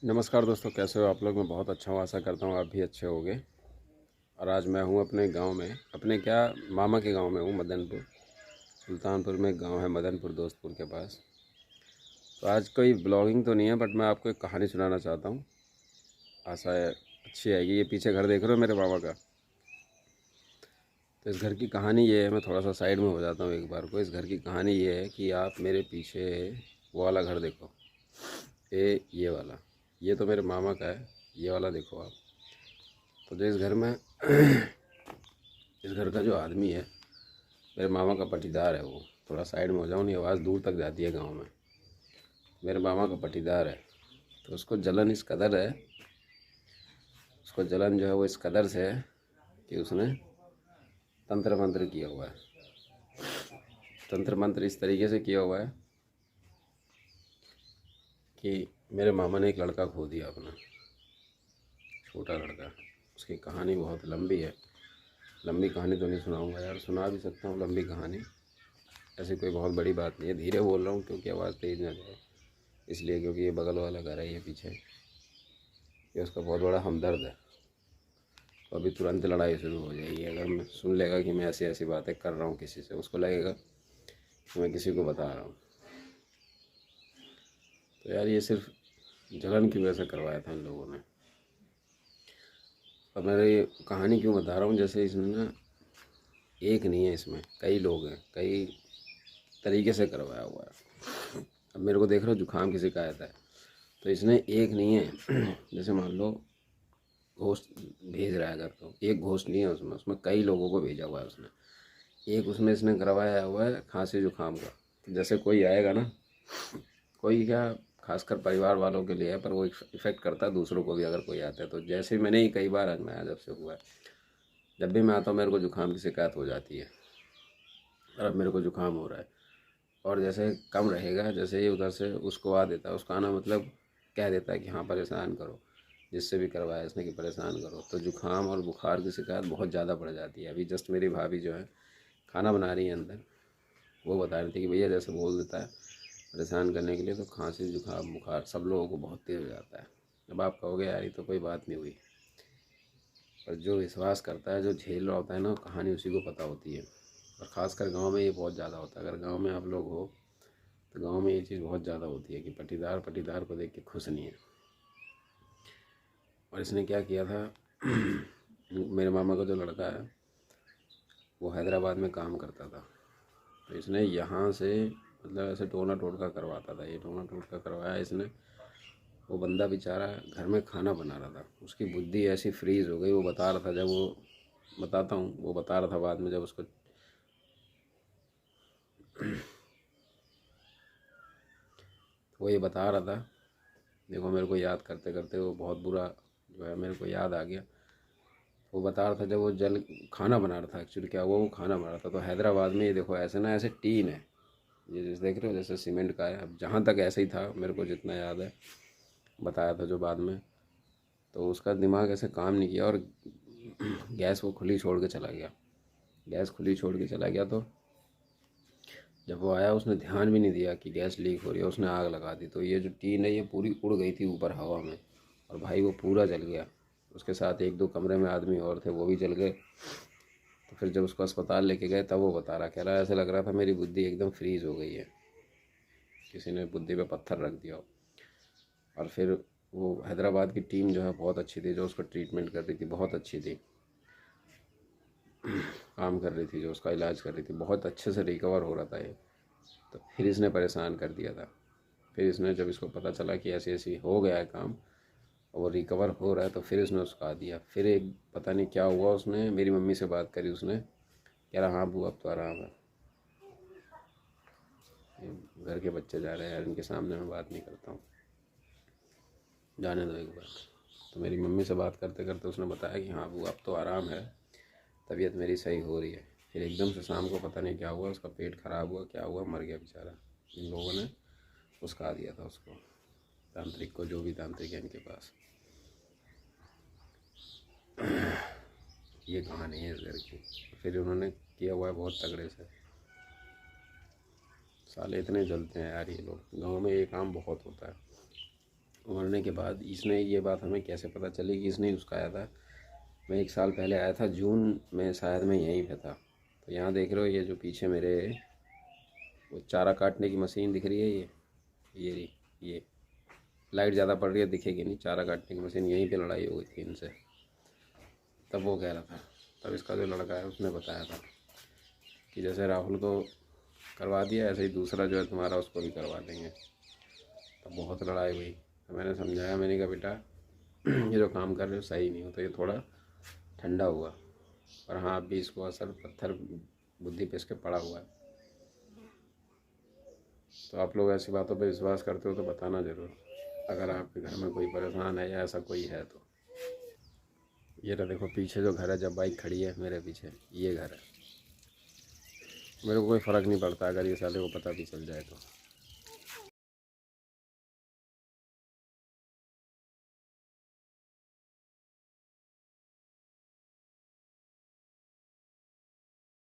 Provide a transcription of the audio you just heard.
नमस्कार दोस्तों, कैसे हो आप लोग। मैं बहुत अच्छा हूँ, आशा करता हूँ आप भी अच्छे होंगे। और आज मैं हूँ अपने गांव में, अपने क्या मामा के गांव में हूँ, मदनपुर सुल्तानपुर में एक गांव है मदनपुर दोस्तपुर के पास। तो आज कोई ब्लॉगिंग तो नहीं है, बट मैं आपको एक कहानी सुनाना चाहता हूँ। आशा है अच्छी आएगी। ये पीछे घर देख रहे हो मेरे मामा का, तो इस घर की कहानी ये है। मैं थोड़ा सा साइड में हो जाता हूँ एक बार को। इस घर की कहानी ये है कि आप मेरे पीछे वो वाला घर देखो, ये वाला, ये तो मेरे मामा का है। ये वाला देखो आप। तो जो इस घर में इस घर का जो आदमी है, मेरे मामा का पटीदार है। वो थोड़ा साइड में हो जाऊँ, नहीं आवाज़ दूर तक जाती है गांव में। मेरे मामा का पटीदार है, तो उसको जलन इस कदर है, उसको जलन जो है वो इस कदर से है कि उसने तंत्र मंत्र किया हुआ है। तंत्र मंत्र इस तरीके से किया हुआ है कि मेरे मामा ने एक लड़का खो दिया अपना, छोटा लड़का। उसकी कहानी बहुत लंबी है। लंबी कहानी तो नहीं सुनाऊंगा यार, सुना भी सकता हूँ लंबी कहानी, ऐसी कोई बहुत बड़ी बात नहीं है। धीरे बोल रहा हूँ क्योंकि आवाज़ तेज़ ना जाए, इसलिए क्योंकि ये बगल वाला घर है, ये पीछे, ये उसका बहुत बड़ा हमदर्द है। तो अभी तुरंत लड़ाई शुरू हो जाएगी अगर मैं सुन लेगा कि मैं ऐसी ऐसी बातें कर रहा हूँ किसी से। उसको लगेगा कि मैं किसी को बता रहा हूँ। तो यार ये सिर्फ जलन की वजह से करवाया था इन लोगों ने। अब मैं ये कहानी क्यों बता रहा हूँ, जैसे इसमें ना एक नहीं है, इसमें कई लोग हैं, कई तरीके से करवाया हुआ है। अब मेरे को देख रहे हो जुकाम की शिकायत है, तो इसने एक नहीं है जैसे मान लो घोस्ट भेज रहा है अगर, तो एक घोस्ट नहीं है उसमें, उसमें कई लोगों को भेजा हुआ है उसने। एक उसमें इसने करवाया हुआ है खांसी जुकाम का। तो जैसे कोई आएगा ना, कोई क्या, खासकर परिवार वालों के लिए है, पर वो इफ़ेक्ट करता है दूसरों को भी अगर कोई आता है। तो जैसे मैंने ही कई बार आजमाया, जब से हुआ है, जब भी मैं आता हूँ मेरे को जुकाम की शिकायत हो जाती है। और अब मेरे को जुकाम हो रहा है, और जैसे कम रहेगा, जैसे ही उधर से उसको आ देता है, उसका आना मतलब कह देता है कि हाँ परेशान करो, जिससे भी करवाया इसने कि परेशान करो। तो जुकाम और बुखार की शिकायत बहुत ज़्यादा बढ़ जाती है। अभी जस्ट मेरी भाभी जो है खाना बना रही है अंदर, वो बता रही थी कि भैया जैसे बोल देता है परेशान करने के लिए, तो खांसी जुकाम बुखार सब लोगों को बहुत तेज़ हो जाता है। अब आप कहोगे यार ये तो कोई बात नहीं हुई, पर जो विश्वास करता है, जो झेल रहा होता है ना, कहानी उसी को पता होती है। और ख़ासकर गांव में ये बहुत ज़्यादा होता है। अगर गांव में आप लोग हो तो गांव में ये चीज़ बहुत ज़्यादा होती है कि पटीदार पटीदार को देख के खुश नहीं है। और इसने क्या किया था मेरे मामा का जो लड़का है वो हैदराबाद में काम करता था। तो इसने यहाँ से मतलब ऐसे टोना टोटका करवाता था। ये टोना टोटका करवाया इसने। वो बंदा बेचारा घर में खाना बना रहा था, उसकी बुद्धि ऐसी फ्रीज हो गई। वो बता रहा था, जब वो बताता हूँ, वो बता रहा था बाद में, जब उसको वो ये बता रहा था, देखो मेरे को याद करते करते वो बहुत बुरा जो है मेरे को याद आ गया। वो बता रहा था जब वो जल खाना बना रहा था, एक्चुअली क्या हुआ, वो खाना बना रहा था। तो हैदराबाद में ये देखो ऐसे ना, ऐसे टीन है, ये जैसे देख रहे हो जैसे सीमेंट का है। अब जहाँ तक ऐसे ही था मेरे को जितना याद है, बताया था जो बाद में। तो उसका दिमाग ऐसे काम नहीं किया और गैस वो खुली छोड़ के चला गया। गैस खुली छोड़ के चला गया, तो जब वो आया उसने ध्यान भी नहीं दिया कि गैस लीक हो रही है, उसने आग लगा दी। तो ये जो टीन है ये पूरी उड़ गई थी ऊपर हवा में, और भाई वो पूरा जल गया। उसके साथ एक दो कमरे में आदमी और थे, वो भी जल गए। तो फिर जब उसको अस्पताल लेके गए तब वो बता रहा, कह रहा ऐसे लग रहा था मेरी बुद्धि एकदम फ्रीज हो गई है, किसी ने बुद्धि पे पत्थर रख दिया हो। और फिर वो हैदराबाद की टीम जो है बहुत अच्छी थी, जो उसको ट्रीटमेंट कर रही थी बहुत अच्छी थी, काम कर रही थी, जो उसका इलाज कर रही थी, बहुत अच्छे से रिकवर हो रहा था ये। तो फिर इसने परेशान कर दिया था। फिर इसने, जब इसको पता चला कि ऐसी ऐसी हो गया है काम और वो रिकवर हो रहा है, तो फिर इसने उसको आ दिया। फिर एक पता नहीं क्या हुआ, उसने मेरी मम्मी से बात करी, उसने कह रहा हाँ बुआ अब तो आराम है। घर के बच्चे जा रहे हैं यार, इनके सामने मैं बात नहीं करता हूँ, जाने दो एक बार। तो मेरी मम्मी से बात करते करते उसने बताया कि हाँ बुआ अब तो आराम है, तबीयत मेरी सही हो रही है। फिर एकदम से शाम को पता नहीं क्या हुआ, उसका पेट खराब हुआ, क्या हुआ, मर गया बेचारा। इन लोगों ने उसका दिया था उसको, तांत्रिक को, जो भी तांत्रिक है इनके पास। ये कहानी है इस घर की। फिर उन्होंने किया हुआ है बहुत तगड़े से। साले इतने जलते हैं यार ये लोग, गांव में ये काम बहुत होता है। मरने के बाद इसने, ये बात हमें कैसे पता चली कि इसने ही उस्काया था। मैं 1 साल पहले आया था, जून में शायद मैं यहीं पे था। तो यहाँ देख रहे हो ये जो पीछे मेरे वो चारा काटने की मशीन दिख रही है, ये रही, ये लाइट ज़्यादा पड़ रही है दिखेगी नहीं, चारा काटने की मशीन, यहीं पे लड़ाई हो गई थी इनसे। तब वो कह रहा था, तब इसका जो लड़का है उसने बताया था कि जैसे राहुल को करवा दिया ऐसे ही दूसरा जो है तुम्हारा उसको भी करवा देंगे। तब बहुत लड़ाई हुई। तो मैंने समझाया, मैंने कहा बेटा ये जो काम कर रहे हो सही नहीं हो, तो ये थोड़ा ठंडा हुआ। और हाँ, अभी इसको असर पत्थर बुद्धि पे इसके पड़ा हुआ है। तो आप लोग ऐसी बातों पे विश्वास करते हो तो बताना ज़रूर, अगर आपके घर में कोई परेशान है या ऐसा कोई है तो। ये रहा देखो पीछे जो घर है, जब बाइक खड़ी है मेरे पीछे, ये घर है। मेरे को कोई फ़र्क नहीं पड़ता अगर ये साले को पता भी चल जाए तो।